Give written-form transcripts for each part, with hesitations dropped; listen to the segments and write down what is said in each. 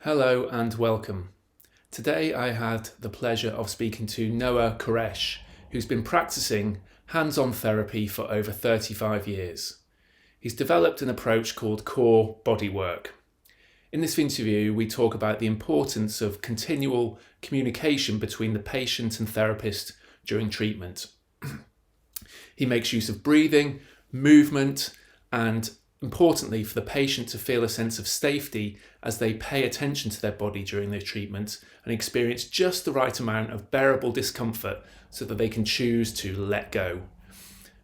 Hello and welcome. Today I had the pleasure of speaking to Noah Karrasch, who's been practicing hands-on therapy for over 35 years. He's developed an approach called C.O.R.E Bodywork. In this interview, we talk about the importance of continual communication between the patient and therapist during treatment. He makes use of breathing, movement, and importantly, for the patient to feel a sense of safety as they pay attention to their body during their treatment and experience just the right amount of bearable discomfort so that they can choose to let go.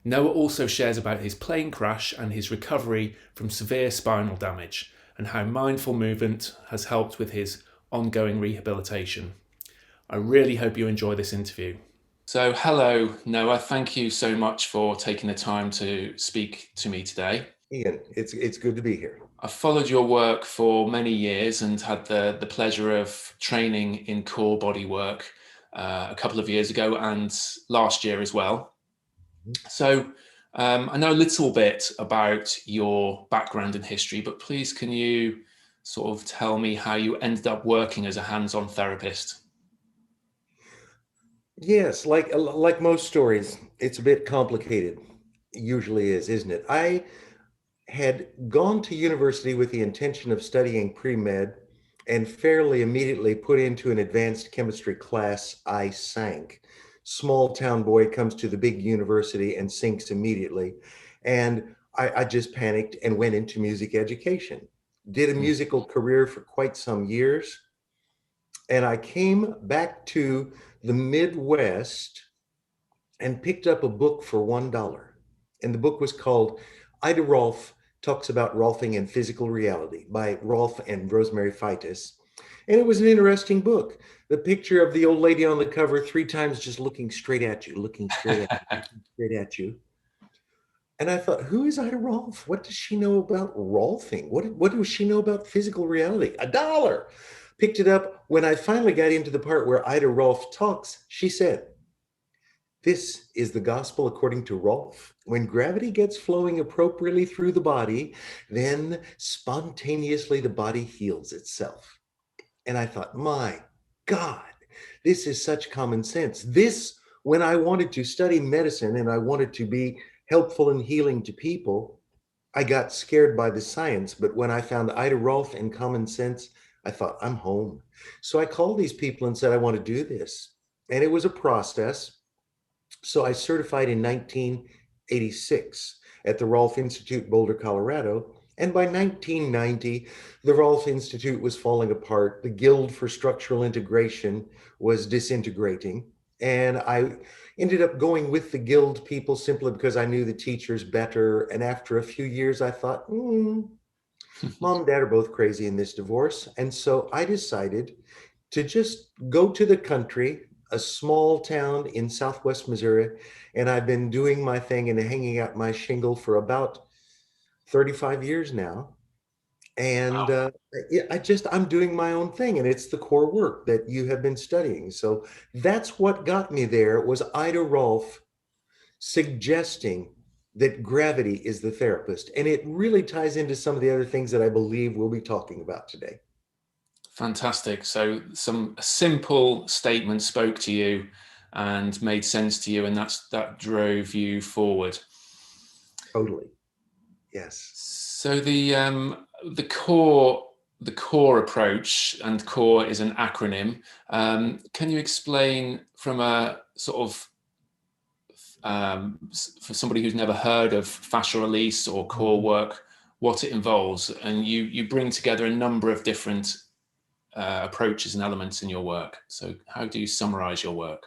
Noah also shares about his plane crash and his recovery from severe spinal damage and how mindful movement has helped with his ongoing rehabilitation. I really hope you enjoy this interview. So hello, Noah. Thank you so much for taking the time to speak to me today. Ian, it's good to be here. I've followed your work for many years and had the pleasure of training in C.O.R.E Bodywork a couple of years ago and last year as well. So I know a little bit about your background and history, but please can you sort of tell me how you ended up working as a hands-on therapist? Yes, like most stories, it's a bit complicated. Usually is, isn't it? I had gone to university with the intention of studying pre-med and fairly immediately put into an advanced chemistry class. I sank. Small town boy comes to the big university and sinks immediately. And I just panicked and went into music education. Did a musical career for quite some years. And I came back to the Midwest and picked up a book for $1. And the book was called Ida Rolf Talks About Rolfing and Physical Reality by Rolf and Rosemary Feitis. And it was an interesting book. The picture of the old lady on the cover 3 times just looking straight at you, looking straight at you, looking straight at you. And I thought, who is Ida Rolf? What does she know about Rolfing? What does she know about physical reality? $1. Picked it up. When I finally got into the part where Ida Rolf talks, she said, "This is the gospel according to Rolf. When gravity gets flowing appropriately through the body, then spontaneously the body heals itself." And I thought, my God, this is such common sense. This, when I wanted to study medicine and I wanted to be helpful and healing to people, I got scared by the science. But when I found Ida Rolf and common sense, I thought, I'm home. So I called these people and said, I want to do this. And it was a process. So I certified in 1986 at the Rolf Institute, Boulder, Colorado. And by 1990, the Rolf Institute was falling apart. The Guild for Structural Integration was disintegrating. And I ended up going with the Guild people simply because I knew the teachers better. And after a few years, I thought, Mom and Dad are both crazy in this divorce. And so I decided to just go to the country, a small town in Southwest Missouri. And I've been doing my thing and hanging out my shingle for about 35 years now. And Wow. I'm doing my own thing, and it's the core work that you have been studying. So that's what got me there, was Ida Rolf suggesting that gravity is the therapist. And it really ties into some of the other things that I believe we'll be talking about today. Fantastic. So some simple statement spoke to you and made sense to you, and that drove you forward. Totally. Yes. So the core approach, and C.O.R.E is an acronym. Can you explain from a sort of for somebody who's never heard of fascia release or core work, what it involves? And you bring together a number of different approaches and elements in your work. So how do you summarize your work?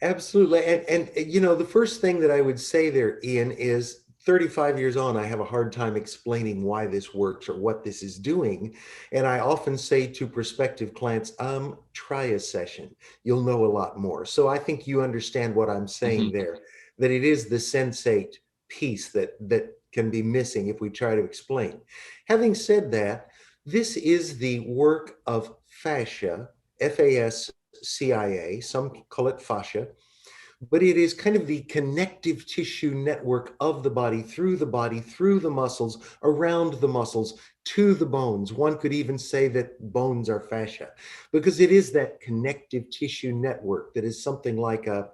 Absolutely. And the first thing that I would say there, Ian, is 35 years on, I have a hard time explaining why this works or what this is doing. And I often say to prospective clients, try a session. You'll know a lot more. So I think you understand what I'm saying there, that it is the sensate piece that can be missing if we try to explain. Having said that, this is the work of fascia, FASCIA, some call it fascia, but it is kind of the connective tissue network of the body, through the muscles, around the muscles, to the bones. One could even say that bones are fascia because it is that connective tissue network that is something like a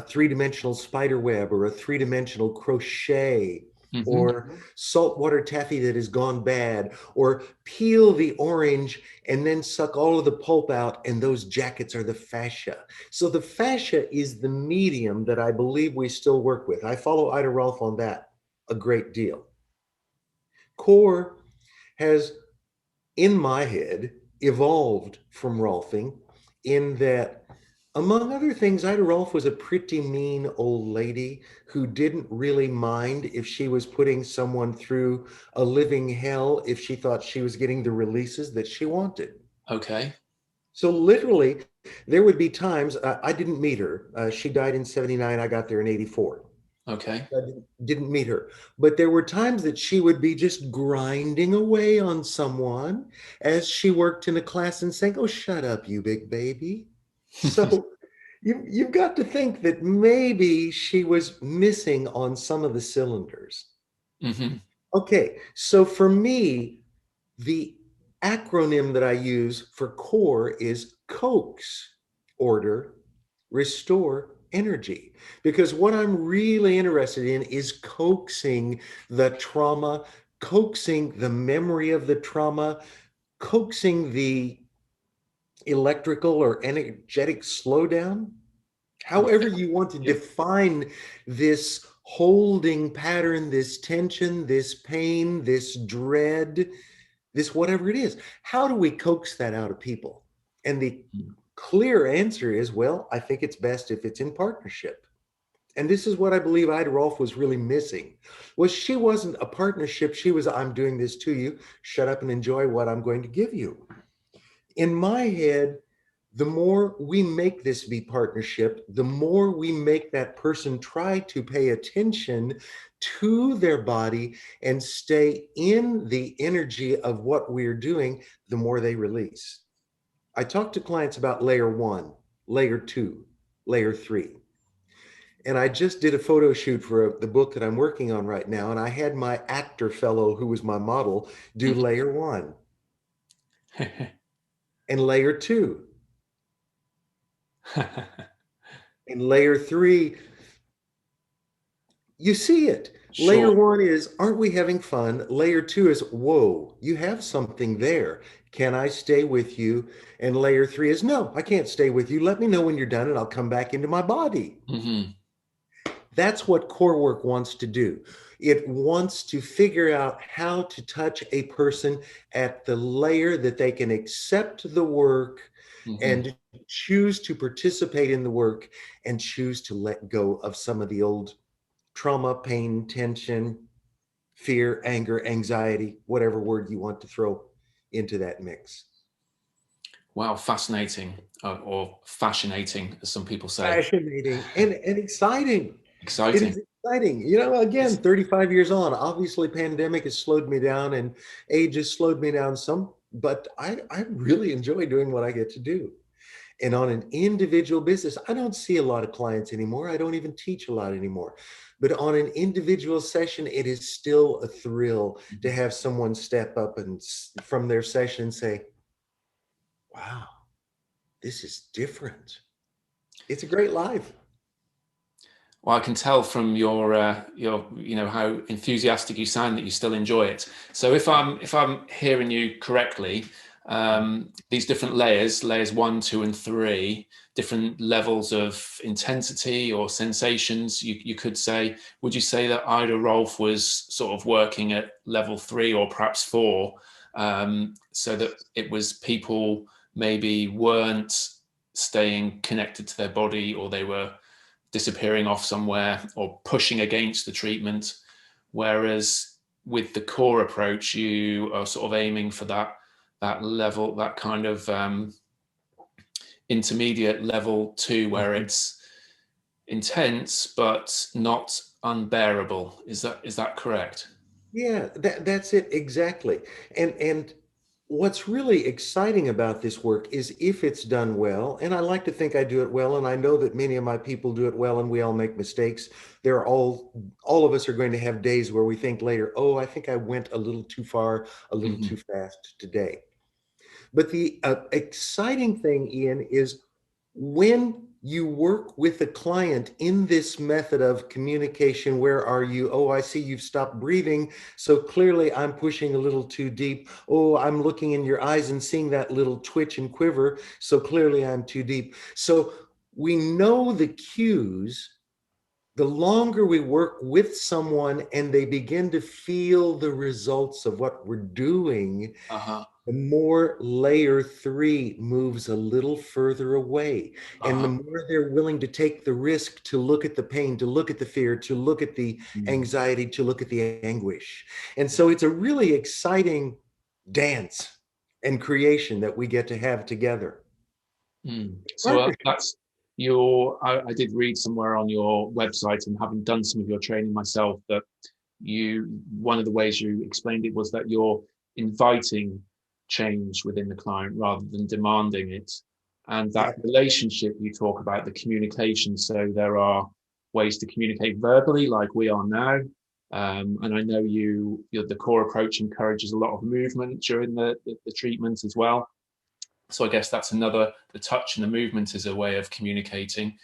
three-dimensional spider web or a three-dimensional crochet Hmm. or saltwater taffy that has gone bad, or peel the orange and then suck all of the pulp out, and those jackets are the fascia. So the fascia is the medium that I believe we still work with. I follow Ida Rolf on that a great deal. C.O.R.E has, in my head, evolved from Rolfing in that, among other things, Ida Rolf was a pretty mean old lady who didn't really mind if she was putting someone through a living hell if she thought she was getting the releases that she wanted. Okay. So literally, there would be times I didn't meet her. She died in 79. I got there in 84. Okay. I didn't meet her, but there were times that she would be just grinding away on someone as she worked in a class and saying, "Oh, shut up, you big baby." So you've got to think that maybe she was missing on some of the cylinders. Hmm. Okay, so for me, the acronym that I use for CORE is coax, order, restore, energy. Because what I'm really interested in is coaxing the trauma, coaxing the memory of the trauma, coaxing the electrical or energetic slowdown. However, you want to Yeah. define this holding pattern, this tension, this pain, this dread, this whatever it is. How do we coax that out of people? And the clear answer is, well, I think it's best if it's in partnership. And this is what I believe Ida Rolf was really missing. Was she wasn't a partnership. She was, I'm doing this to you. Shut up and enjoy what I'm going to give you. In my head, the more we make this be partnership, the more we make that person try to pay attention to their body and stay in the energy of what we're doing, the more they release. I talk to clients about layer one, layer two, layer three. And I just did a photo shoot for the book that I'm working on right now. And I had my actor fellow, who was my model, do layer one and layer two and layer three. You see it. Layer Sure. one is, aren't we having fun? Layer two is, whoa, you have something there. Can I stay with you? And layer three is, no, I can't stay with you. Let me know when you're done and I'll come back into my body. Hmm. That's what core work wants to do. It wants to figure out how to touch a person at the layer that they can accept the work Hmm. and choose to participate in the work and choose to let go of some of the old trauma, pain, tension, fear, anger, anxiety, whatever word you want to throw into that mix. Wow, fascinating, or fascinating, as some people say. Fascinating and exciting. It Exciting. is exciting. You know, again, It's, 35 years on, obviously pandemic has slowed me down and age has slowed me down some, but I really enjoy doing what I get to do. And on an individual business, I don't see a lot of clients anymore. I don't even teach a lot anymore. But on an individual session, it is still a thrill to have someone step up and from their session say, wow, this is different. It's a great life. well, I can tell from your, how enthusiastic you sound that you still enjoy it. So if I'm hearing you correctly, these different layers 1, 2, and 3, different levels of intensity or sensations, you could say. Would you say that Ida Rolf was sort of working at level 3 or perhaps 4, so that it was people maybe weren't staying connected to their body, or they were disappearing off somewhere or pushing against the treatment, whereas with the core approach you are sort of aiming for that level, that kind of intermediate level 2, where Mhm. it's intense but not unbearable. Is that correct? Yeah, that's it exactly. And What's really exciting about this work is if it's done well, and I like to think I do it well, and I know that many of my people do it well, and we all make mistakes. All of us are going to have days where we think later, oh, I think I went a little too far, a little Hmm. too fast today. But the exciting thing, Ian, is when you work with a client in this method of communication, where are you? Oh, I see you've stopped breathing. So clearly I'm pushing a little too deep. Oh, I'm looking in your eyes and seeing that little twitch and quiver. So clearly I'm too deep. So we know the cues. The longer we work with someone and they begin to feel the results of what we're doing, Uh-huh. the more layer three moves a little further away. And the Uh-huh. more they're willing to take the risk to look at the pain, to look at the fear, to look at the Mm. anxiety, to look at the anguish. And so it's a really exciting dance and creation that we get to have together. So Partnership. that's I did read somewhere on your website, and having done some of your training myself, that one of the ways you explained it was that you're inviting change within the client rather than demanding it. And that Yeah. relationship you talk about, the communication. So there are ways to communicate verbally, like we are now. And I know the core approach encourages a lot of movement during the treatment as well. So I guess that's the touch and the movement is a way of communicating.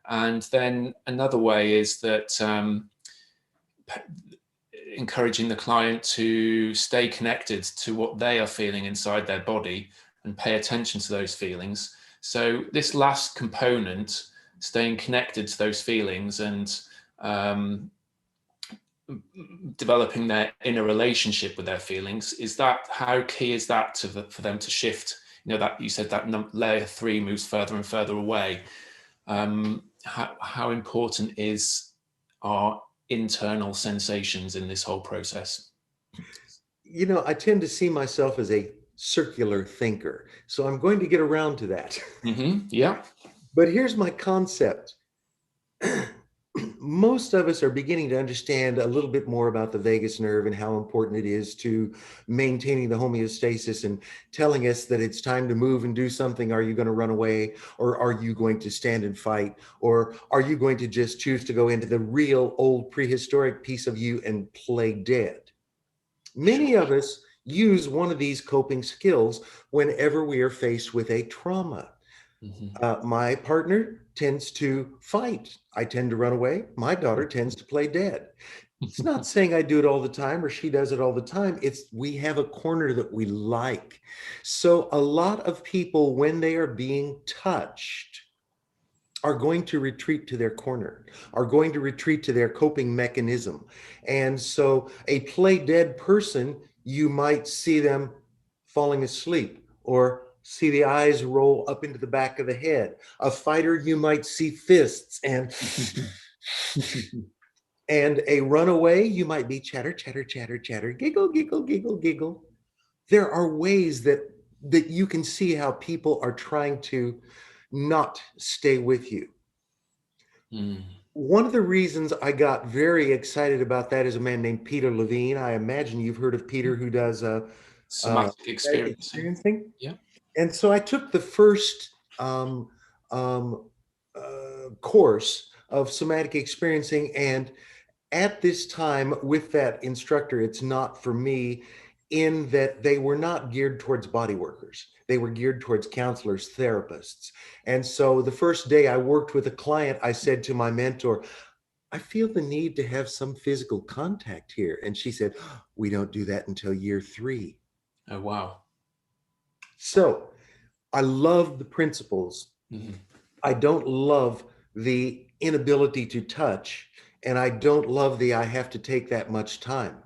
And then another way is that encouraging the client to stay connected to what they are feeling inside their body and pay attention to those feelings. So this last component, staying connected to those feelings and um, developing their inner relationship with their feelings, is that how key is that for them to shift? That you said that layer three moves further and further away. How important is our internal sensations in this whole process? I tend to see myself as a circular thinker. So I'm going to get around to that. Yeah. But here's my concept. Most of us are beginning to understand a little bit more about the vagus nerve and how important it is to maintaining the homeostasis and telling us that it's time to move and do something. Are you going to run away, or are you going to stand and fight, or are you going to just choose to go into the real old prehistoric piece of you and play dead? Sure. Many of us use one of these coping skills whenever we are faced with a trauma. Hmm. My partner tends to fight. I tend to run away. My daughter tends to play dead. It's not saying I do it all the time or she does it all the time. It's we have a corner that we like. So a lot of people, when they are being touched, are going to retreat to their corner, are going to retreat to their coping mechanism. And so a play dead person, you might see them falling asleep or see the eyes roll up into the back of the head. A fighter, you might see fists, and a runaway, you might be chatter, chatter, chatter, chatter, giggle, giggle, giggle, giggle. There are ways that you can see how people are trying to not stay with you. Mm. One of the reasons I got very excited about that is a man named Peter Levine. I imagine you've heard of Peter, who does Somatic static experiencing. experiencing. Yeah. And so I took the first um, course of somatic experiencing, and at this time with that instructor, it's not for me, in that they were not geared towards body workers. They were geared towards counselors, therapists. And so the first day I worked with a client, I said to my mentor, I feel the need to have some physical contact here. And she said, we don't do that until year three. Oh, wow. So I love the principles. Hmm. I don't love the inability to touch, and I don't love the I have to take that much time.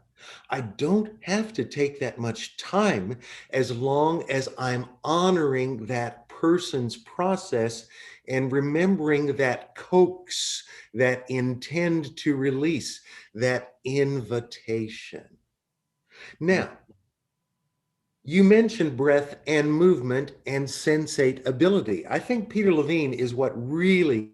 I don't have to take that much time as long as I'm honoring that person's process and remembering that coax, that intend to release, that invitation. Now, you mentioned breath and movement and sensate ability. I think Peter Levine is what really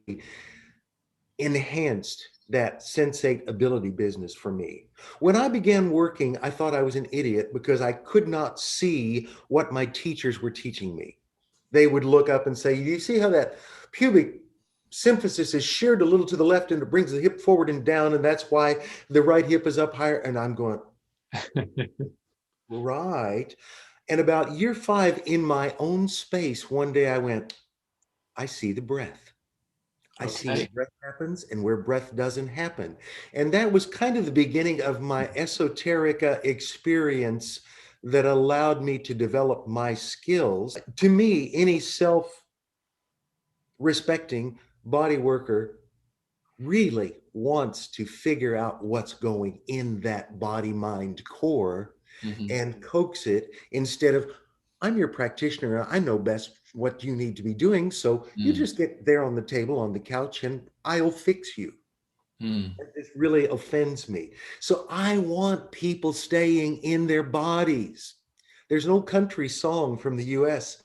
enhanced that sensate ability business for me. When I began working, I thought I was an idiot because I could not see what my teachers were teaching me. They would look up and say, "Do you see how that pubic symphysis is sheared a little to the left and it brings the hip forward and down, and that's why the right hip is up higher?" And I'm going, right. And about year 5 in my own space, one day I went, I see the breath. I see where Okay. breath happens and where breath doesn't happen. And that was kind of the beginning of my esoterica experience that allowed me to develop my skills. To me, any self respecting body worker really wants to figure out what's going in that body mind core Hmm. and coax it instead of, "I'm your practitioner. I know best what you need to be doing. So you Mm. just get there on the table, on the couch, and I'll fix you." Mm. This really offends me. So I want people staying in their bodies. There's an old country song from the US.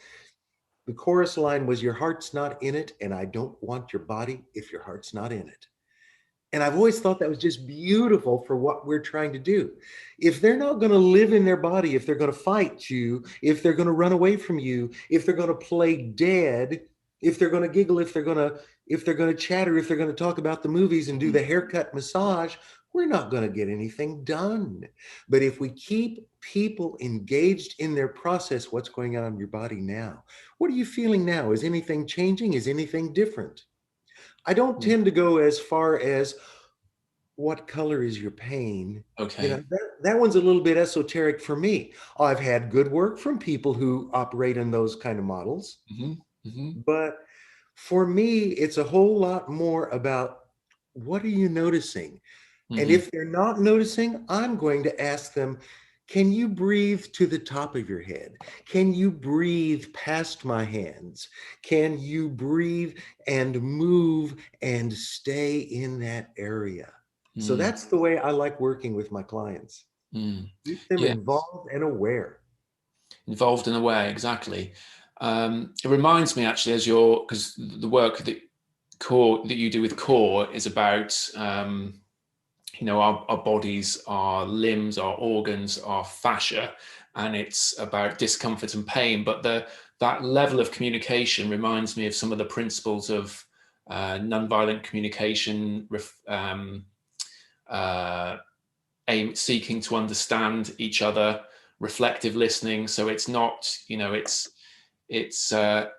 The chorus line was, "Your heart's not in it, and I don't want your body if your heart's not in it." And I've always thought that was just beautiful for what we're trying to do. If they're not going to live in their body, if they're going to fight you, if they're going to run away from you, if they're going to play dead, if they're going to giggle, if they're going to chatter, if they're going to talk about the movies and do Mm. the haircut massage, we're not going to get anything done. But if we keep people engaged in their process, what's going on in your body now? What are you feeling now? Is anything changing? Is anything different? I don't Mm. tend to go as far as, what color is your pain? Okay. That one's a little bit esoteric for me. I've had good work from people who operate in those kind of models, Hmm. Hmm. but for me, it's a whole lot more about, what are you noticing? And Hmm. if they're not noticing, I'm going to ask them, can you breathe to the top of your head? Can you breathe past my hands? Can you breathe and move and stay in that area? So Mm. that's the way I like working with my clients. Mm. Keep them Yeah. involved and aware. Involved in a way, exactly. It reminds me actually, as your because the work that core that you do with core is about our bodies, our limbs, our organs, our fascia, and it's about discomfort and pain. But that level of communication reminds me of some of the principles of nonviolent communication, uh, seeking to understand each other, reflective listening. So it's not, it's a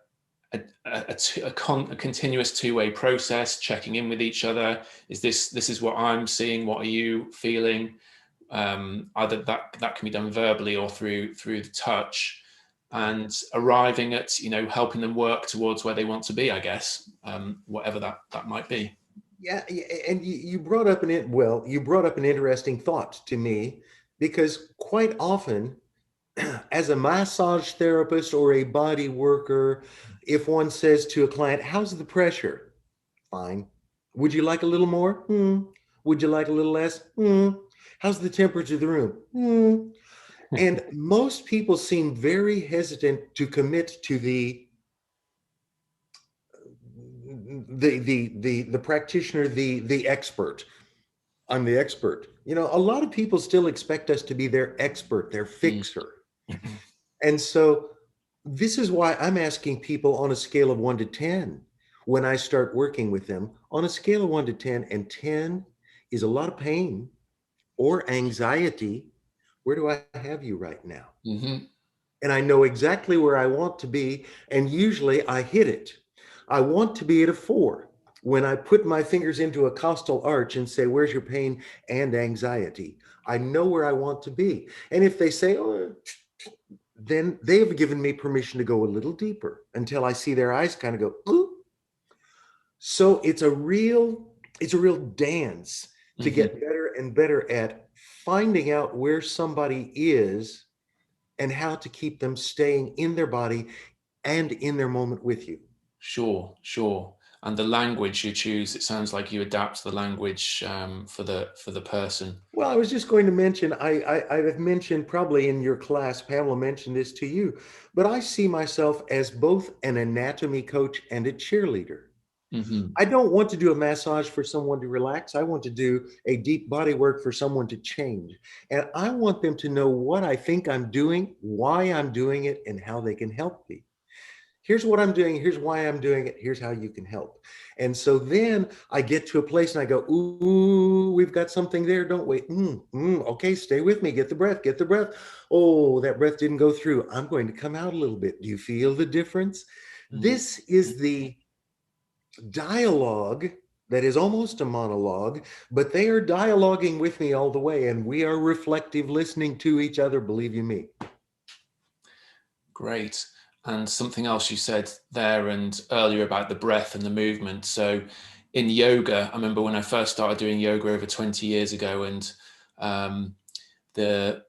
continuous two-way process, checking in with each other. This is what I'm seeing? What are you feeling? Either that can be done verbally or through the touch, and arriving at helping them work towards where they want to be. I guess whatever that might be. Yeah, and you brought up you brought up an interesting thought to me, because quite often, as a massage therapist or a body worker, if one says to a client, "How's the pressure?" "Fine." "Would you like a little more?" "Hmm." "Would you like a little less?" "Hmm." "How's the temperature of the room?" "Hmm." And most people seem very hesitant to commit to the practitioner, the expert. "I'm the expert." A lot of people still expect us to be their expert, their Mm. fixer. And so this is why I'm asking people on a scale of 1 to 10, when I start working with them, on a scale of 1 to 10, and 10 is a lot of pain or anxiety, where do I have you right now? Hmm. And I know exactly where I want to be, and usually I hit it. I want to be at a 4. When I put my fingers into a costal arch and say, "Where's your pain and anxiety?" I know where I want to be. And if they say, "Oh," then they've given me permission to go a little deeper until I see their eyes kind of go, "Ooh." So it's a real dance to Hmm. get better and better at finding out where somebody is and how to keep them staying in their body and in their moment with you. Sure, sure. And the language you choose, it sounds like you adapt the language for the person. Well, I was just going to mention, I've mentioned probably in your class, Pamela mentioned this to you, but I see myself as both an anatomy coach and a cheerleader. Hmm. I don't want to do a massage for someone to relax. I want to do a deep body work for someone to change. And I want them to know what I think I'm doing, why I'm doing it, and how they can help me. Here's what I'm doing. Here's why I'm doing it. Here's how you can help. And so then I get to a place and I go, ooh, we've got something there, don't we? Okay, stay with me. Get the breath. Get the breath. Oh, that breath didn't go through. I'm going to come out a little bit. Do you feel the difference? This is the dialogue that is almost a monologue, but they are dialoguing with me all the way, and we are reflective listening to each other, believe you me. Great. And something else you said there and earlier about the breath and the movement. So in yoga, I remember when I first started doing yoga over 20 years ago, and the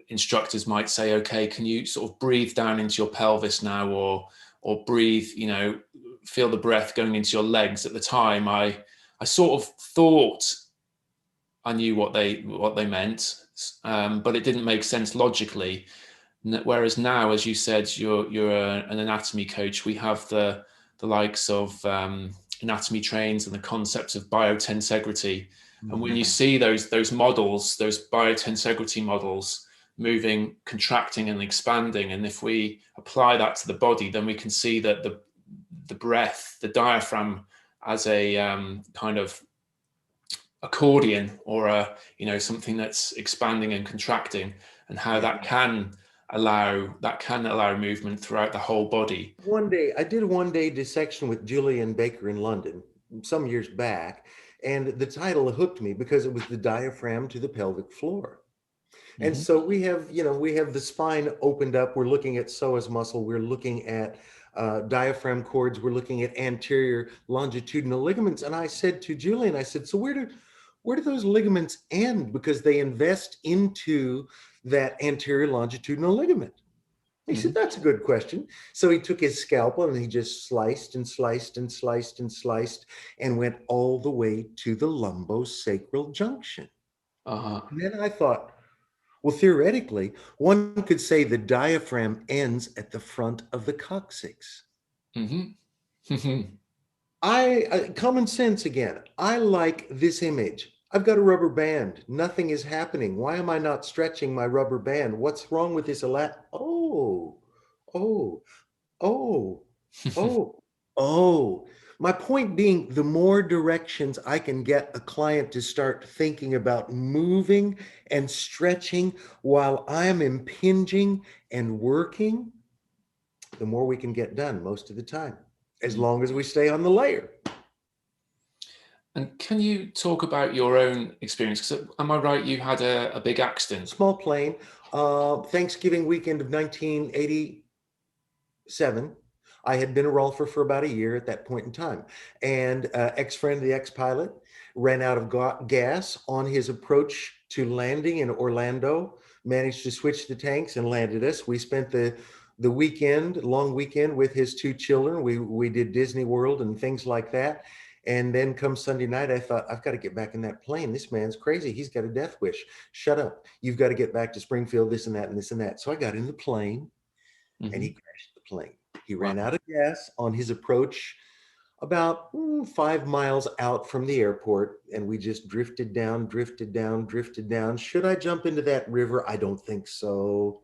instructors might say, okay, can you sort of breathe down into your pelvis now, or breathe, feel the breath going into your legs. At the time, I sort of thought I knew what they meant, but it didn't make sense logically. Whereas now, as you said, you're an anatomy coach. We have the likes of anatomy trains and the concepts of biotensegrity. And when you see those models, those biotensegrity models moving, contracting and expanding, and if we apply that to the body, then we can see that the breath, the diaphragm, as a kind of accordion, or something that's expanding and contracting, and how that can allow movement throughout the whole body. I did a one-day dissection with Julian Baker in London some years back, and the title hooked me because it was the diaphragm to the pelvic floor. And Mm-hmm. so we have the spine opened up. We're looking at psoas muscle. We're looking at diaphragm cords. We're looking at anterior longitudinal ligaments. And I said to Julian, I said, so where do those ligaments end? Because they invest into that anterior longitudinal ligament. He said, that's a good question. So he took his scalpel and he just sliced and sliced and sliced and sliced and went all the way to the lumbosacral junction. Uh-huh. And then I thought, well, theoretically, one could say the diaphragm ends at the front of the coccyx. Mm-hmm. Common sense again. I like this image. I've got a rubber band. Nothing is happening. Why am I not stretching my rubber band? What's wrong with this? Oh, oh, oh, oh, oh. My point being, the more directions I can get a client to start thinking about moving and stretching while I am impinging and working, the more we can get done most of the time, as long as we stay on the layer. And can you talk about your own experience? Because am I right, you had a big accident? Small plane, Thanksgiving weekend of 1987. I had been a rolfer for about a year at that point in time. And ex-friend, the ex-pilot, ran out of gas on his approach to landing in Orlando, managed to switch the tanks and landed us. We spent the long weekend with his two children. We did Disney World and things like that. And then come Sunday night, I thought, I've got to get back in that plane. This man's crazy. He's got a death wish. Shut up. You've got to get back to Springfield, this and that, and this and that. So I got in the plane and he Mm-hmm. crashed the plane. He Wow. ran out of gas on his approach about 5 miles out from the airport. And we just drifted down, drifted down, drifted down. Should I jump into that river? I don't think so.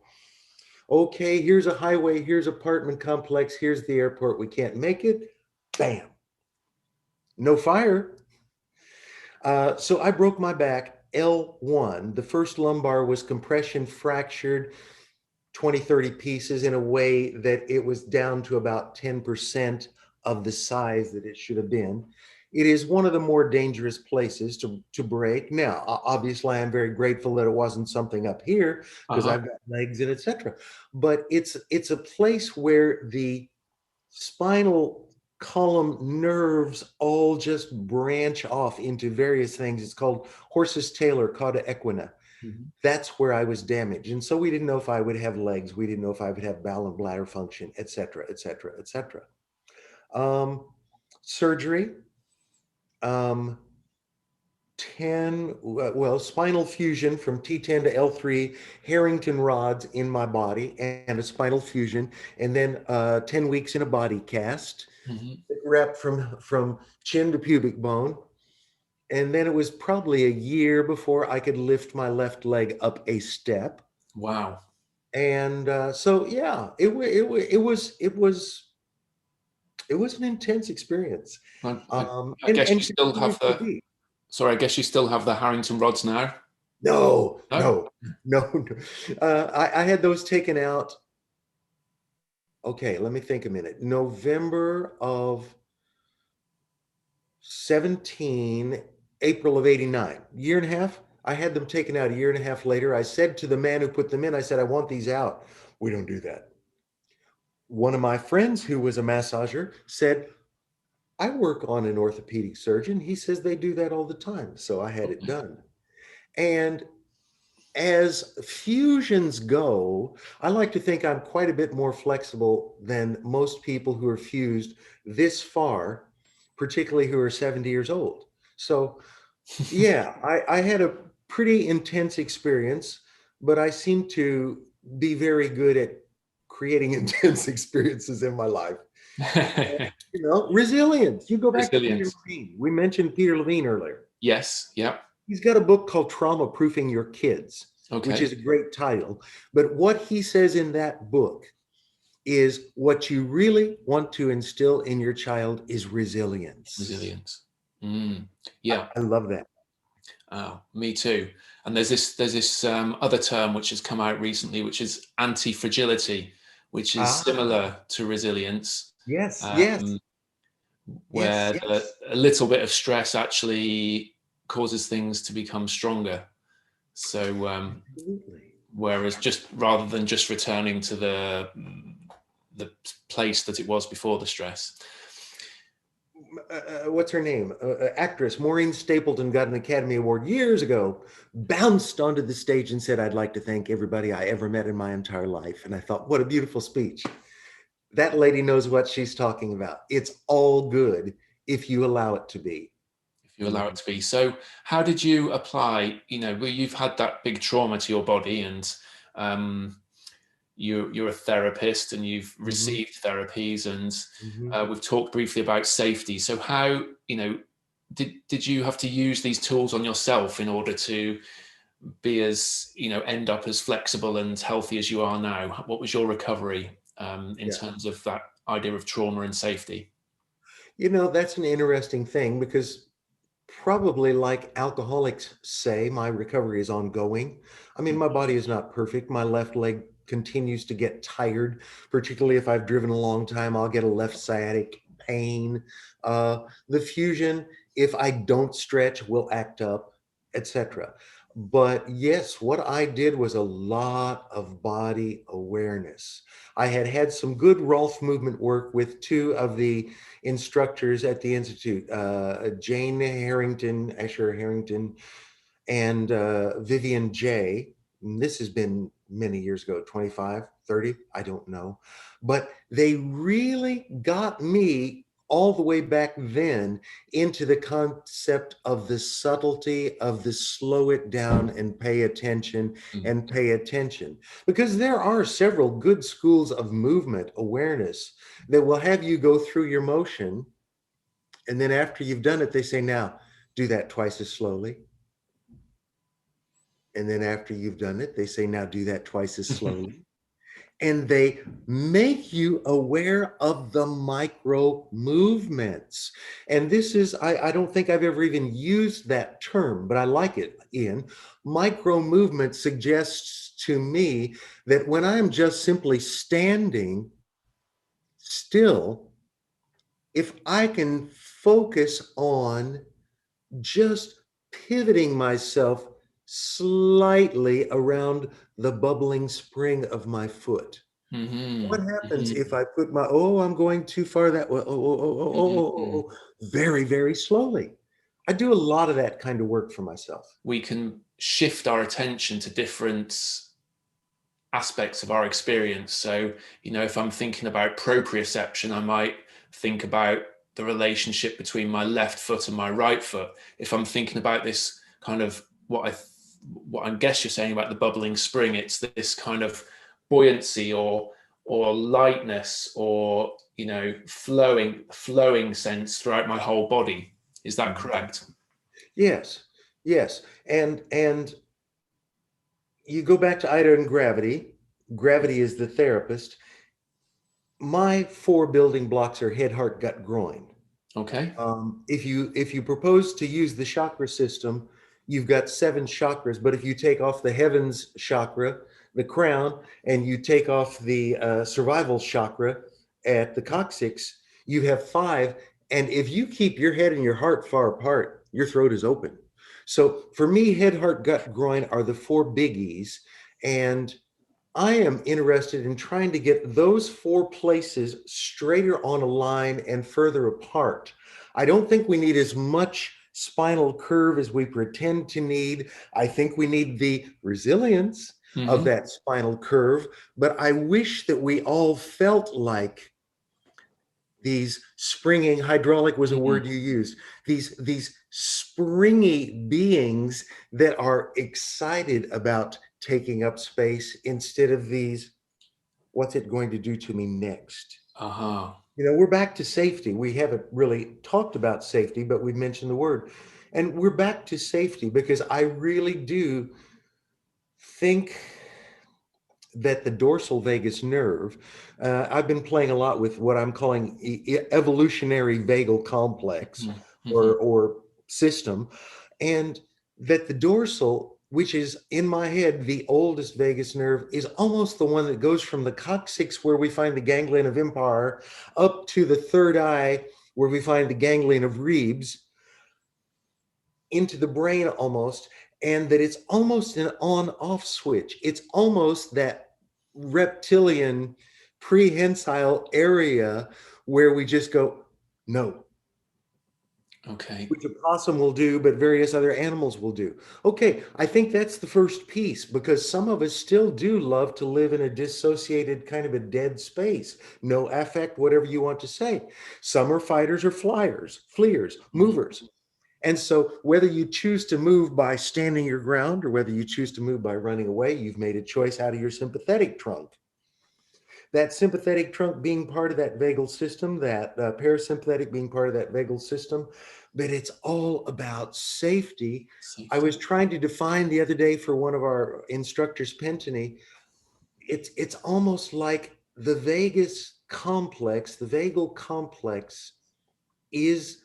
Okay, here's a highway, here's apartment complex, here's the airport. We can't make it. Bam. No fire. So I broke my back, L1. The first lumbar was compression fractured, 20, 30 pieces in a way that it was down to about 10% of the size that it should have been. It is one of the more dangerous places to break. Now, obviously, I'm very grateful that it wasn't something up here because Uh-huh. I've got legs and etc. But it's a place where the spinal column nerves all just branch off into various things. It's called horse's tail or cauda equina. Mm-hmm. That's where I was damaged. And so we didn't know if I would have legs. We didn't know if I would have bowel and bladder function, et cetera, et cetera, et cetera. Surgery, um, spinal fusion from T10 to L3, Harrington rods in my body and a spinal fusion, and then 10 weeks in a body cast. Mhm. wrapped from chin to pubic bone. And then it was probably a year before I could lift my left leg up a step. Wow. And so, yeah, it was an intense experience, I, I, um, I and guess you and still continues have to the. be. Sorry, I guess you still have the Harrington rods now. No, No. no, no, no. I had those taken out. Okay, let me think a minute. November of 17, April of 89, year and a half. I had them taken out a year and a half later. I said to the man who put them in, I said, I want these out. We don't do that. One of my friends who was a massager said, I work on an orthopedic surgeon. He says they do that all the time. So I had it Okay. done. And as fusions go, I like to think I'm quite a bit more flexible than most people who are fused this far, particularly who are 70 years old. So, yeah, I had a pretty intense experience, but I seem to be very good at creating intense experiences in my life. You know, resilience. You go back to Peter Resilience. Levine. We mentioned Peter Levine earlier. Yes. Yeah. He's got a book called Trauma Proofing Your Kids, which Okay. is a great title. But what he says in that book is what you really want to instill in your child is resilience. Resilience. Mm. Yeah. I love that. Oh, me too. And there's this other term which has come out recently, which is antifragility, which is Ah, similar to resilience, yes, yes, um, yes, where yes. a little bit of stress actually causes things to become stronger. So Absolutely. whereas just rather than just returning to the place that it was before the stress. What's her name? Actress Maureen Stapleton got an Academy Award years ago, bounced onto the stage and said, I'd like to thank everybody I ever met in my entire life. And I thought, what a beautiful speech. That lady knows what she's talking about. It's all good if you allow it to be. If you allow it Mhm. to be. So how did you apply, well, you've had that big trauma to your body, and um, you're a therapist and you've Mhm. received therapies, and Mhm. we've talked briefly about safety. So how, did you have to use these tools on yourself in order to be as, end up as flexible and healthy as you are now? What was your recovery in Yeah. terms of that idea of trauma and safety? You know, that's an interesting thing because probably like alcoholics say, my recovery is ongoing. I mean, my body is not perfect. My left leg continues to get tired, particularly if I've driven a long time, I'll get a left sciatic pain. The fusion, if I don't stretch, will act up, etc. But yes, what I did was a lot of body awareness. I had had some good Rolf movement work with two of the instructors at the Institute, Jane Harrington, Asher Harrington, and Vivian J. And this has been many years ago, 25, 30, I don't know. But they really got me all the way back then into the concept of the subtlety of the slow it down Mm. and pay attention. Because there are several good schools of movement awareness that will have you go through your motion. And then after you've done it, they say, now do that twice as slowly. And then after you've done it, they say, now do that twice as slowly. And they make you aware of the micro movements. And this is, I don't think I've ever even used that term, but I like it, Ian. Micro movement suggests to me that when I'm just simply standing still, if I can focus on just pivoting myself slightly around the bubbling spring of my foot. What Hmm. happens Hmm. if I put my, oh, I'm going too far that way, Hmm. very, very slowly? I do a lot of that kind of work for myself. We can shift our attention to different aspects of our experience. So, if I'm thinking about proprioception, I might think about the relationship between my left foot and my right foot. If I'm thinking about this kind of what I guess you're saying about the bubbling spring, it's this kind of buoyancy or or lightness or, flowing sense throughout my whole body. Is that correct? Yes, yes. And you go back to Ida and gravity. Gravity is the therapist. My four building blocks are head, heart, gut, groin. Okay. If you propose to use the chakra system, you've got seven chakras. But if you take off the heavens chakra, the crown, and you take off the survival chakra at the coccyx, you have five. And if you keep your head and your heart far apart, your throat is open. So for me, head, heart, gut, groin are the four biggies. And I am interested in trying to get those four places straighter on a line and further apart. I don't think we need as much spinal curve as we pretend to need. I think we need the resilience of that spinal curve, but I wish that we all felt like these springing, hydraulic was a word you used, these springy beings that are excited about taking up space instead of these, what's it going to do to me next? Uh-huh. We're back to safety. We haven't really talked about safety, but we've mentioned the word. And we're back to safety because I really do think that the dorsal vagus nerve, I've been playing a lot with what I'm calling evolutionary vagal complex or system, and that the dorsal, which is in my head the oldest vagus nerve, is almost the one that goes from the coccyx where we find the ganglion of Impar up to the third eye where we find the ganglion of Rebes into the brain almost, and that it's almost an on-off switch. It's almost that reptilian prehensile area where we just go, no. Okay. Which a possum will do, but various other animals will do. Okay, I think that's the first piece because some of us still do love to live in a dissociated kind of a dead space. No affect, whatever you want to say. Some are fighters or fleers, movers. And so whether you choose to move by standing your ground or whether you choose to move by running away, you've made a choice out of your sympathetic trunk. That sympathetic trunk being part of that vagal system, that parasympathetic being part of that vagal system, but it's all about safety. I was trying to define the other day for one of our instructors, Pentony, it's almost like the vagus complex, the vagal complex is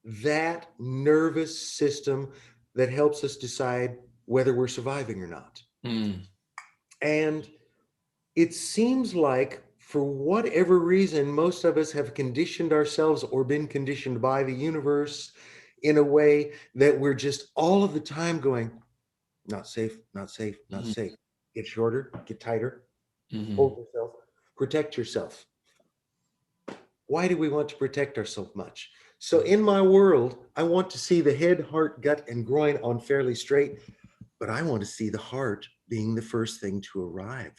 that nervous system that helps us decide whether we're surviving or not. And it seems like, for whatever reason, most of us have conditioned ourselves or been conditioned by the universe in a way that we're just all of the time going, not safe, not safe, not safe. Get shorter, get tighter, hold yourself, protect yourself. Why do we want to protect ourselves much? So in my world, I want to see the head, heart, gut, and groin on fairly straight, but I want to see the heart being the first thing to arrive.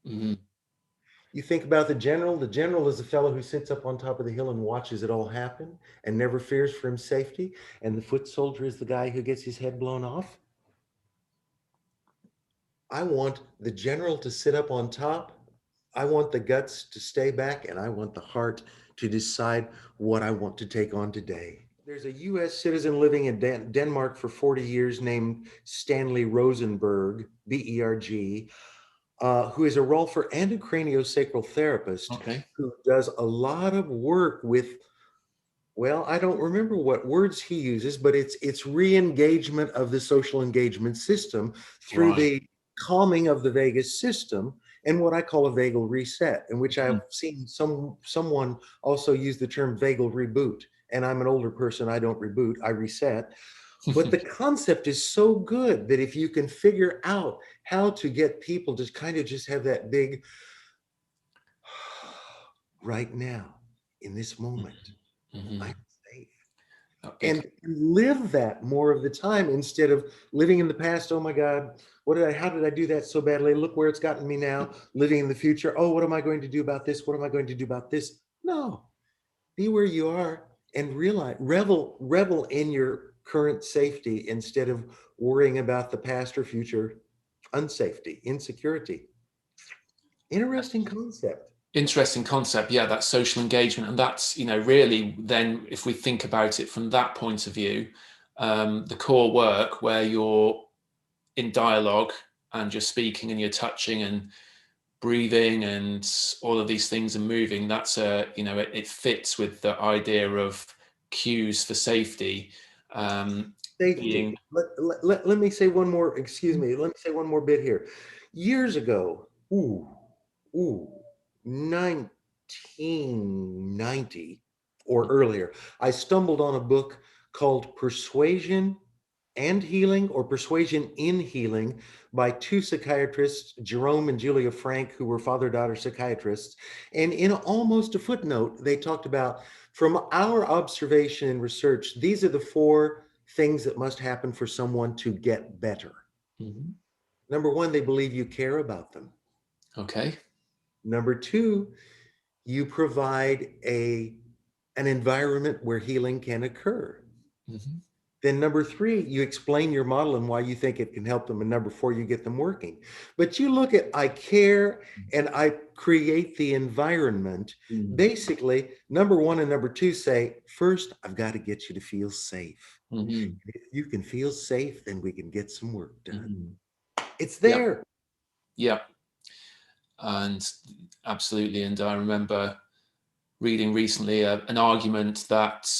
You think about the general is the fellow who sits up on top of the hill and watches it all happen and never fears for his safety. And the foot soldier is the guy who gets his head blown off. I want the general to sit up on top. I want the guts to stay back, and I want the heart to decide what I want to take on today. There's a US citizen living in Denmark for 40 years named Stanley Rosenberg, Berg, who is a Rolfer and a craniosacral therapist who does a lot of work with, well, I don't remember what words he uses, but it's re-engagement of the social engagement system through the calming of the vagus system and what I call a vagal reset, in which I've seen someone also use the term vagal reboot. And I'm an older person, I don't reboot, I reset. But the concept is so good that if you can figure out how to get people to kind of just have that big right now, in this moment, I'm safe. And live that more of the time instead of living in the past. Oh my God, how did I do that so badly? Look where it's gotten me now. Living in the future. Oh, what am I going to do about this? What am I going to do about this? No, be where you are and realize, revel in your current safety instead of worrying about the past or future unsafety, insecurity. Interesting concept. Interesting concept. Yeah, that social engagement. And that's, really then, if we think about it from that point of view, the core work where you're in dialogue and you're speaking and you're touching and breathing and all of these things and moving, that's it fits with the idea of cues for safety. Being Safety. Let me say one more, excuse me, let me say one more bit here. Years ago, ooh, 1990 or earlier, I stumbled on a book called Persuasion and Healing, or Persuasion in Healing, by two psychiatrists, Jerome and Julia Frank, who were father-daughter psychiatrists. And in almost a footnote, they talked about, from our observation and research, these are the four things that must happen for someone to get better. Mhm. Number one, they believe you care about them. Okay. Number two, you provide an environment where healing can occur. Mhm. Then number three, you explain your model and why you think it can help them. And number four, you get them working. But you look at I care and I create the environment. Mhm. Basically, number one and number two say, first, I've got to get you to feel safe. Mhm. If you can feel safe, then we can get some work done. Mhm. It's Yeah. there. Yeah. And absolutely. And I remember reading recently an argument that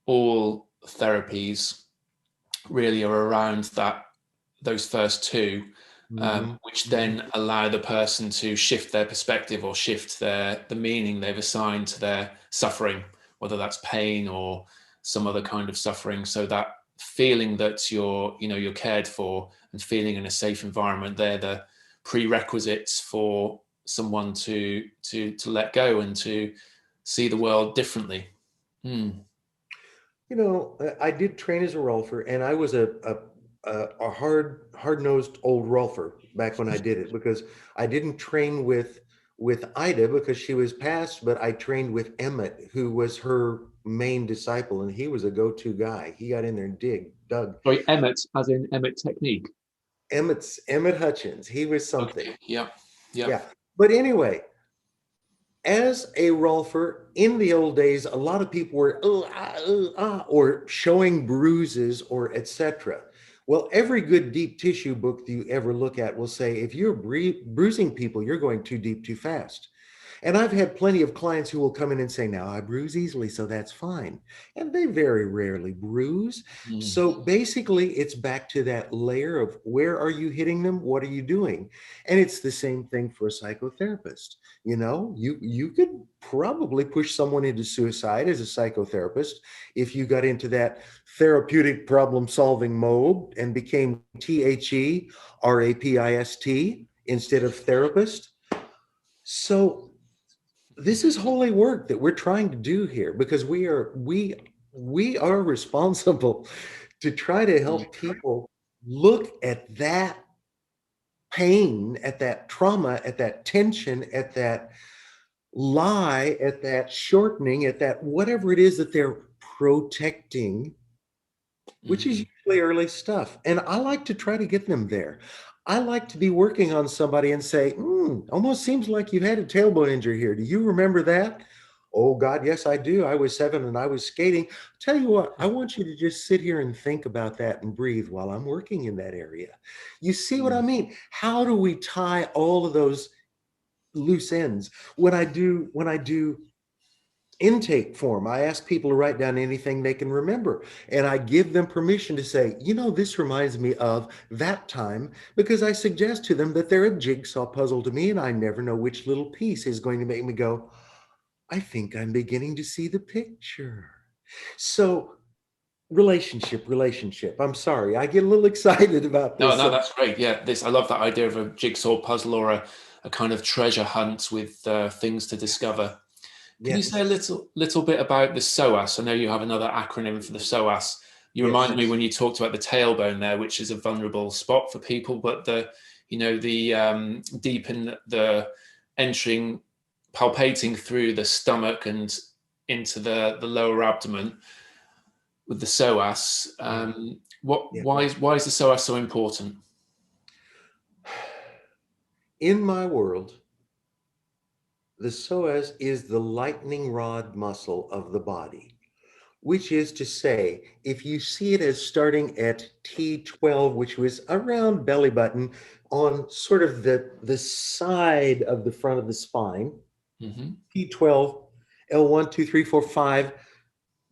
all therapies really are around those first two, Mhm, which mhm. then allow the person to shift their perspective or shift the meaning they've assigned to their suffering, whether that's pain or some other kind of suffering. So that feeling that you're cared for and feeling in a safe environment, they're the prerequisites for someone to let go and to see the world differently. Mm. You know, I did train as a rolfer, and I was a hard-nosed old rolfer back when I did it, because I didn't train with Ida because she was passed, but I trained with Emmett, who was her main disciple, and he was a go-to guy. He got in there and dug. Sorry, Emmett, as in Emmett Technique. Emmett Hutchins. He was something. Okay. Yeah. Yeah. Yeah. But anyway, as a rolfer in the old days, a lot of people were or showing bruises or etc. Well, every good deep tissue book that you ever look at will say if you're bruising people, you're going too deep too fast. And I've had plenty of clients who will come in and say, now I bruise easily, so that's fine. And they very rarely bruise. Mm. So basically, it's back to that layer of where are you hitting them? What are you doing? And it's the same thing for a psychotherapist. You know, you could probably push someone into suicide as a psychotherapist if you got into that therapeutic problem solving mode and became THERAPIST instead of therapist. So this is holy work that we're trying to do here, because we are responsible to try to help people look at that pain, at that trauma, at that tension, at that lie, at that shortening, at that whatever it is that they're protecting, which is Mhm. usually early stuff. And I like to try to get them there. I like to be working on somebody and say, almost seems like you had a tailbone injury here. Do you remember that? Oh, God, yes, I do. I was 7 and I was skating. Tell you what, I want you to just sit here and think about that and breathe while I'm working in that area. You see what I Mm. mean? How do we tie all of those loose ends? When I do intake form, I ask people to write down anything they can remember. And I give them permission to say, this reminds me of that time, because I suggest to them that they're a jigsaw puzzle to me, and I never know which little piece is going to make me go, I think I'm beginning to see the picture. So, relationship. I'm sorry, I get a little excited about No, this. no, So, that's great. Yeah, I love that idea of a jigsaw puzzle or a kind of treasure hunt with things to discover. Can you say a yes, little bit about the psoas? I know you have another acronym for the psoas. You reminded yes. me when you talked about the tailbone there, which is a vulnerable spot for people, but the deep in the entering, palpating through the stomach and into the lower abdomen with the psoas. Yeah, What yeah. why is the psoas so important? In my world, the psoas is the lightning rod muscle of the body, which is to say, if you see it as starting at T12, which was around belly button on sort of the side of the front of the spine, Mm-hmm. T12, L1, 2, 3, 4, 5,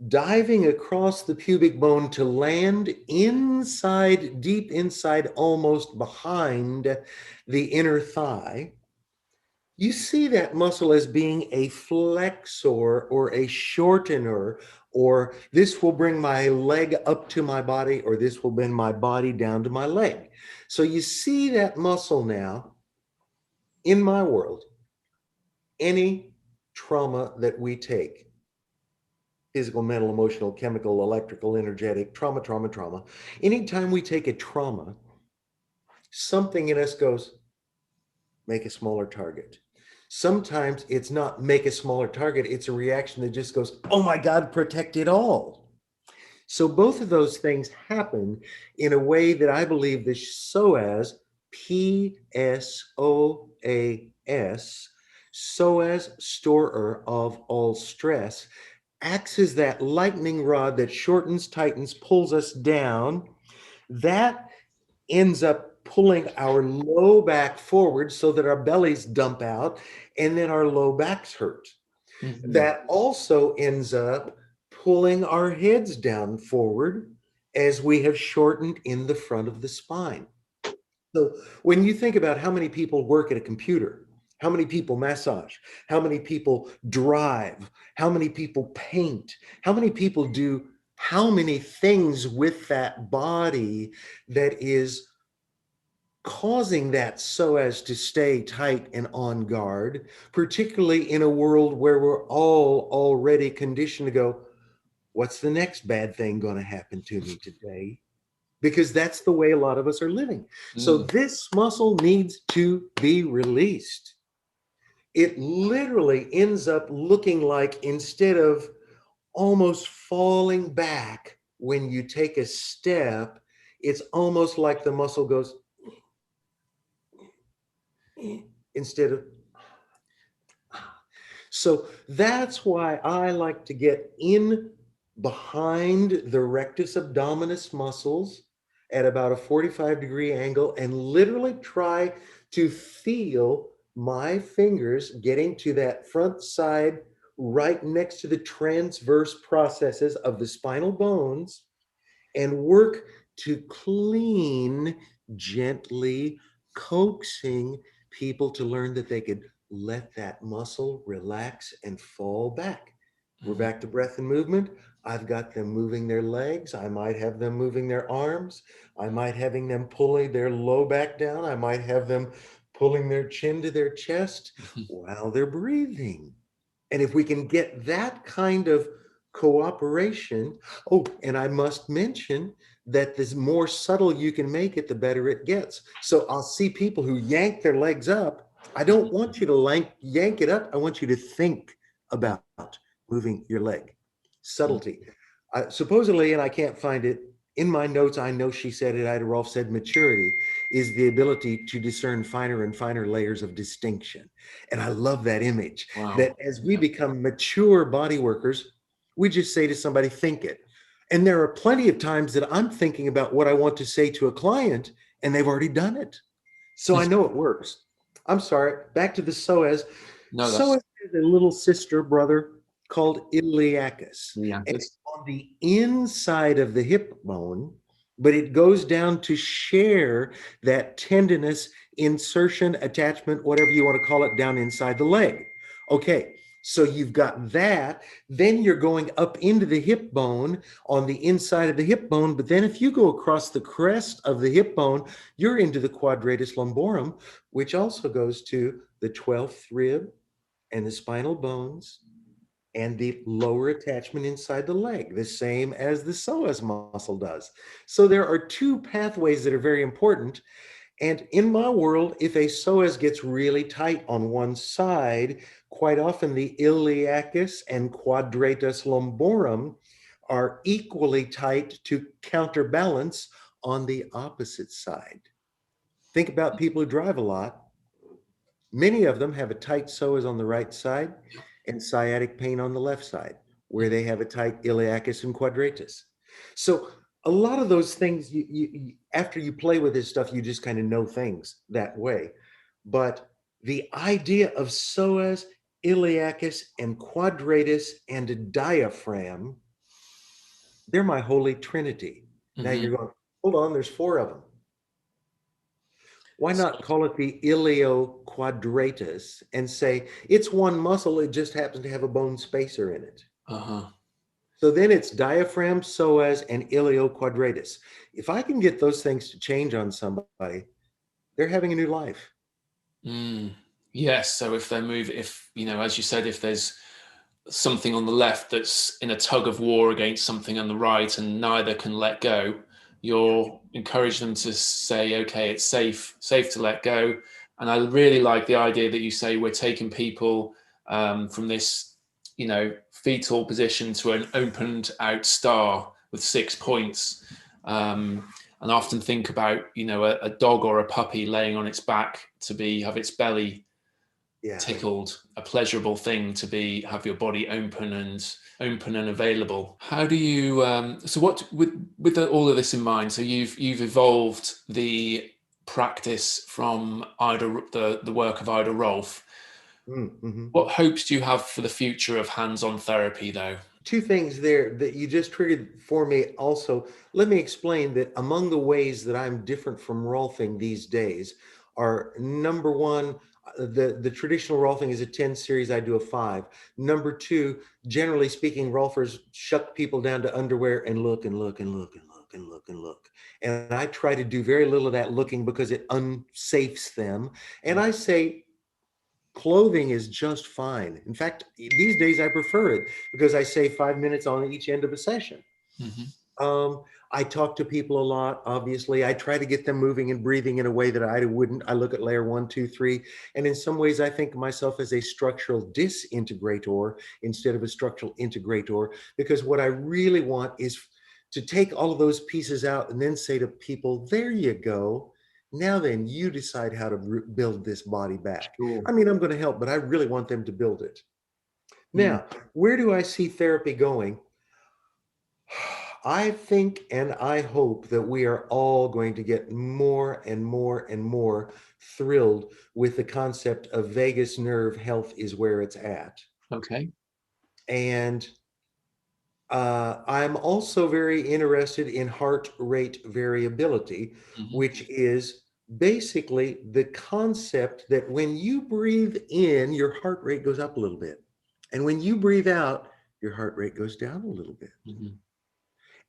diving across the pubic bone to land inside, deep inside, almost behind the inner thigh. You see that muscle as being a flexor or a shortener, or this will bring my leg up to my body, or this will bring my body down to my leg. So you see that muscle now in my world. Any trauma that we take, physical, mental, emotional, chemical, electrical, energetic, trauma. Anytime we take a trauma, something in us goes, make a smaller target. Sometimes it's not make a smaller target, it's a reaction that just goes, oh my God, protect it all. So both of those things happen in a way that I believe the psoas, P-S-O-A-S, psoas, storer of all stress, acts as that lightning rod that shortens, tightens, pulls us down. That ends up pulling our low back forward so that our bellies dump out and then our low backs hurt. Mm-hmm. That also ends up pulling our heads down forward as we have shortened in the front of the spine. So when you think about how many people work at a computer, how many people massage, how many people drive, how many people paint, how many people do how many things with that body that is causing that so as to stay tight and on guard, particularly in a world where we're all already conditioned to go, what's the next bad thing going to happen to me today? Because that's the way a lot of us are living. So Mm. this muscle needs to be released. It literally ends up looking like, instead of almost falling back when you take a step, it's almost like the muscle goes instead of. So that's why I like to get in behind the rectus abdominis muscles at about a 45-degree angle and literally try to feel my fingers getting to that front side right next to the transverse processes of the spinal bones and work to clean, gently coaxing people to learn that they could let that muscle relax and fall back. We're Mm. back to breath and movement. I've got them moving their legs. I might have them moving their arms. I might having them pulling their low back down. I might have them pulling their chin to their chest while they're breathing. And if we can get that kind of cooperation, oh, and I must mention that the more subtle you can make it, the better it gets. So I'll see people who yank their legs up. I don't want you to yank it up. I want you to think about moving your leg. Subtlety. Supposedly, and I can't find it in my notes, I know she said it, Ida Rolf said maturity is the ability to discern finer and finer layers of distinction. And I love that image that Wow. as we become mature body workers, we just say to somebody, think it. And there are plenty of times that I'm thinking about what I want to say to a client and they've already done it. So I know it works. I'm sorry, back to the psoas. No, Psoas that's has a little sister brother called iliacus. And Yankees. it's on the inside of the hip bone, but it goes down to share that tendinous insertion, attachment, whatever you want to call it, down inside the leg. Okay, so you've got that. Then you're going up into the hip bone on the inside of the hip bone. But then if you go across the crest of the hip bone, you're into the quadratus lumborum, which also goes to the 12th rib and the spinal bones and the lower attachment inside the leg, the same as the psoas muscle does. So there are two pathways that are very important. And in my world, if a psoas gets really tight on one side, quite often the iliacus and quadratus lumborum are equally tight to counterbalance on the opposite side. Think about people who drive a lot. Many of them have a tight psoas on the right side and sciatic pain on the left side, where they have a tight iliacus and quadratus. So a lot of those things, after you play with this stuff, you just kind of know things that way. But the idea of psoas, iliacus, and quadratus and a diaphragm, they're my holy trinity. Now Hmm. you're going, hold on, there's four of them. Why not call it the ilioquadratus and say it's one muscle, it just happens to have a bone spacer in it? Uh-huh. So then it's diaphragm, psoas, and ilioquadratus. If I can get those things to change on somebody, they're having a new life. Mm. Yes. So if they move, if, as you said, if there's something on the left that's in a tug of war against something on the right and neither can let go, you'll encourage them to say, okay, it's safe to let go. And I really like the idea that you say we're taking people from this, fetal position to an opened out star with 6 points. And I often think about, a dog or a puppy laying on its back to have its belly Yeah. tickled, a pleasurable thing to have your body open and available. How do you so what with all of this in mind, so you've evolved the practice from the work of Ida Rolf. Mm-hmm. What hopes do you have for the future of hands-on therapy, though? Two things there that you just triggered for me also. Let me explain that among the ways that I'm different from Rolfing these days are, number one, the traditional Rolfing is a 10 series, I do a 5. Number two, generally speaking, Rolfers shut people down to underwear and look and look and look and look and look and look. And I try to do very little of that looking because it unsafes them. And I say, clothing is just fine. In fact, these days I prefer it because I save 5 minutes on each end of a session. Mm-hmm. Um, I talk to people a lot, obviously. I try to get them moving and breathing in a way that I wouldn't. I look at layer 1, 2, 3. And in some ways, I think of myself as a structural disintegrator instead of a structural integrator, because what I really want is to take all of those pieces out and then say to people, there you go. Now then, you decide how to build this body back. Sure. I mean, I'm going to help, but I really want them to build it. Mm. Now, where do I see therapy going? I think and I hope that we are all going to get more and more and more thrilled with the concept of vagus nerve health is where it's at. Okay. And I'm also very interested in heart rate variability, Mm-hmm. which is basically the concept that when you breathe in, your heart rate goes up a little bit. And when you breathe out, your heart rate goes down a little bit. Mm-hmm.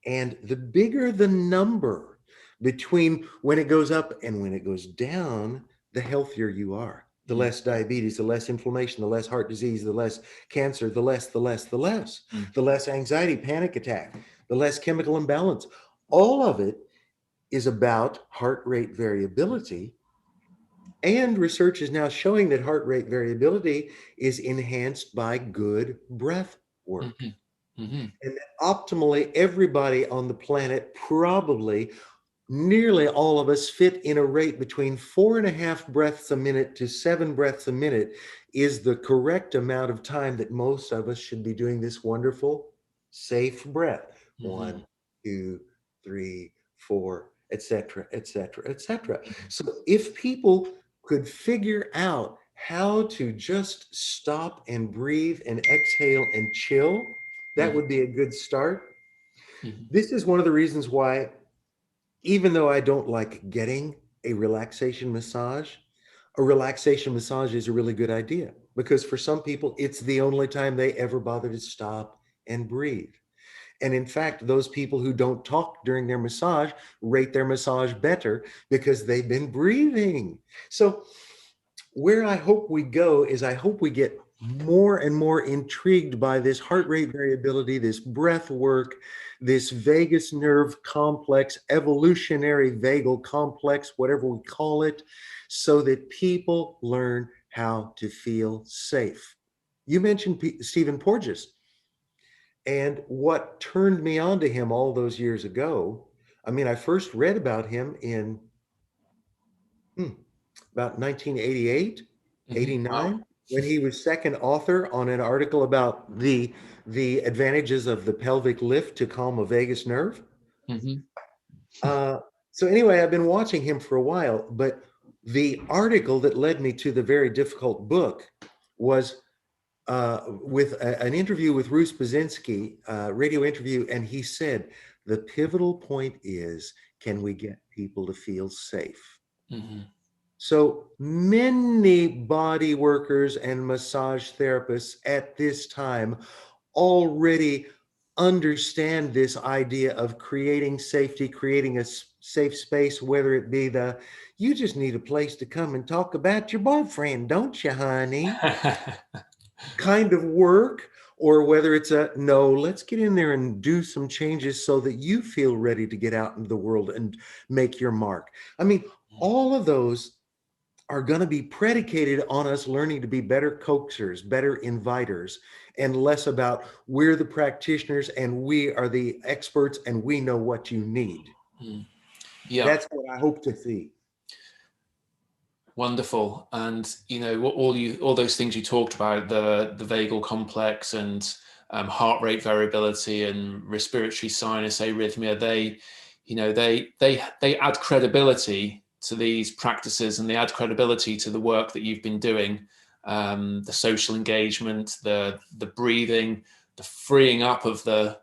And the bigger the number between when it goes up and when it goes down, the healthier you are. The Mm-hmm. less diabetes, the less inflammation, the less heart disease, the less cancer, the less anxiety, panic attack, the less chemical imbalance. All of it is about heart rate variability. And research is now showing that heart rate variability is enhanced by good breath work. Mm-hmm. Mm-hmm. And optimally, everybody on the planet, probably nearly all of us, fit in a rate between 4.5 breaths a minute to 7 breaths a minute is the correct amount of time that most of us should be doing this wonderful, safe breath. Mm-hmm. 1, 2, 3, 4, etc., etc., etc. So if people could figure out how to just stop and breathe and exhale and chill, that Mm-hmm. would be a good start. Mm-hmm. This is one of the reasons why, even though I don't like getting a relaxation massage is a really good idea, because for some people, it's the only time they ever bother to stop and breathe. And in fact, those people who don't talk during their massage rate their massage better because they've been breathing. So where I hope we go is, I hope we get more and more intrigued by this heart rate variability, this breath work, this vagus nerve complex, evolutionary vagal complex, whatever we call it, so that people learn how to feel safe. You mentioned Stephen Porges, and what turned me on to him all those years ago. I mean, I first read about him in about 1988. Wow. 89, when he was second author on an article about the advantages of the pelvic lift to calm a vagus nerve. Hmm. Uh, so anyway, I've been watching him for a while, but the article that led me to the very difficult book was with an interview with Bruce Basinski, radio interview, and he said, the pivotal point is, can we get people to feel safe? Hmm. So many body workers and massage therapists at this time already understand this idea of creating safety, creating a safe space, whether it be you just need a place to come and talk about your boyfriend, don't you, honey? Kind of work, or whether it's no, let's get in there and do some changes so that you feel ready to get out into the world and make your mark. I mean, all of those are going to be predicated on us learning to be better coaxers, better inviters, and less about we're the practitioners and we are the experts and we know what you need. Yeah. That's what I hope to see. Wonderful. And all those things you talked about, the vagal complex and heart rate variability and respiratory sinus arrhythmia, they add credibility to these practices, and they add credibility to the work that you've been doing. The social engagement, the breathing, the freeing up of the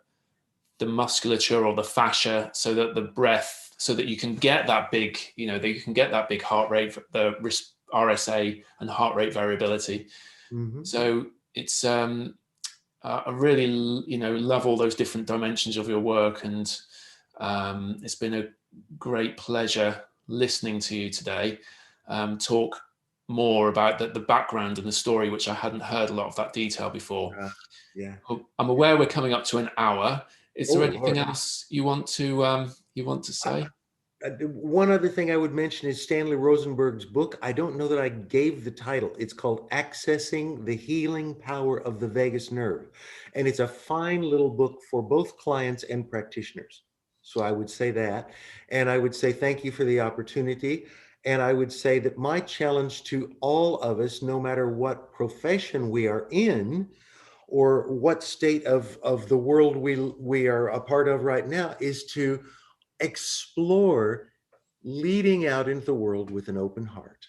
musculature or the fascia, so that the breath, so that you can get that big, that you can get that big heart rate, the RSA and heart rate variability. Mhm. So it's I really, love all those different dimensions of your work, and it's been a great pleasure listening to you today talk more about the background and the story, which I hadn't heard a lot of that detail before. Uh, yeah. I'm aware we're coming up to an hour. Is Oh, there anything Lord. else you want to say? One other thing I would mention is Stanley Rosenberg's book. I don't know that I gave the title. It's called Accessing the Healing Power of the Vagus Nerve. And it's a fine little book for both clients and practitioners. So I would say that. And I would say thank you for the opportunity. And I would say that my challenge to all of us, no matter what profession we are in or what state of the world we are a part of right now, is to explore leading out into the world with an open heart.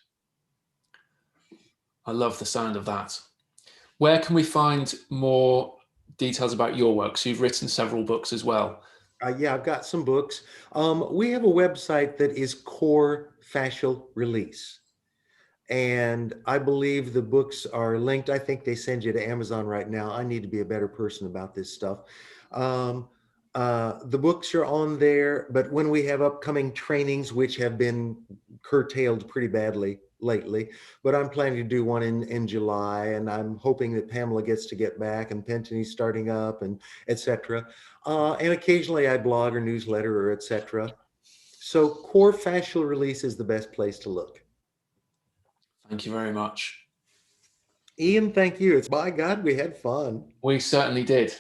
I love the sound of that. Where can we find more details about your work? So you've written several books as well. Yeah, I've got some books. We have a website that is C.O.R.E Fascial Release. And I believe the books are linked. I think they send you to Amazon right now. I need to be a better person about this stuff. Um, the books are on there, but when we have upcoming trainings, which have been curtailed pretty badly lately, but I'm planning to do one in July, and I'm hoping that Pamela gets to get back and Pentony's starting up and etc. And occasionally I blog or newsletter or etc. So C.O.R.E Fascial Release is the best place to look. Thank you very much. Ian, thank you. It's by God, we had fun. We certainly did.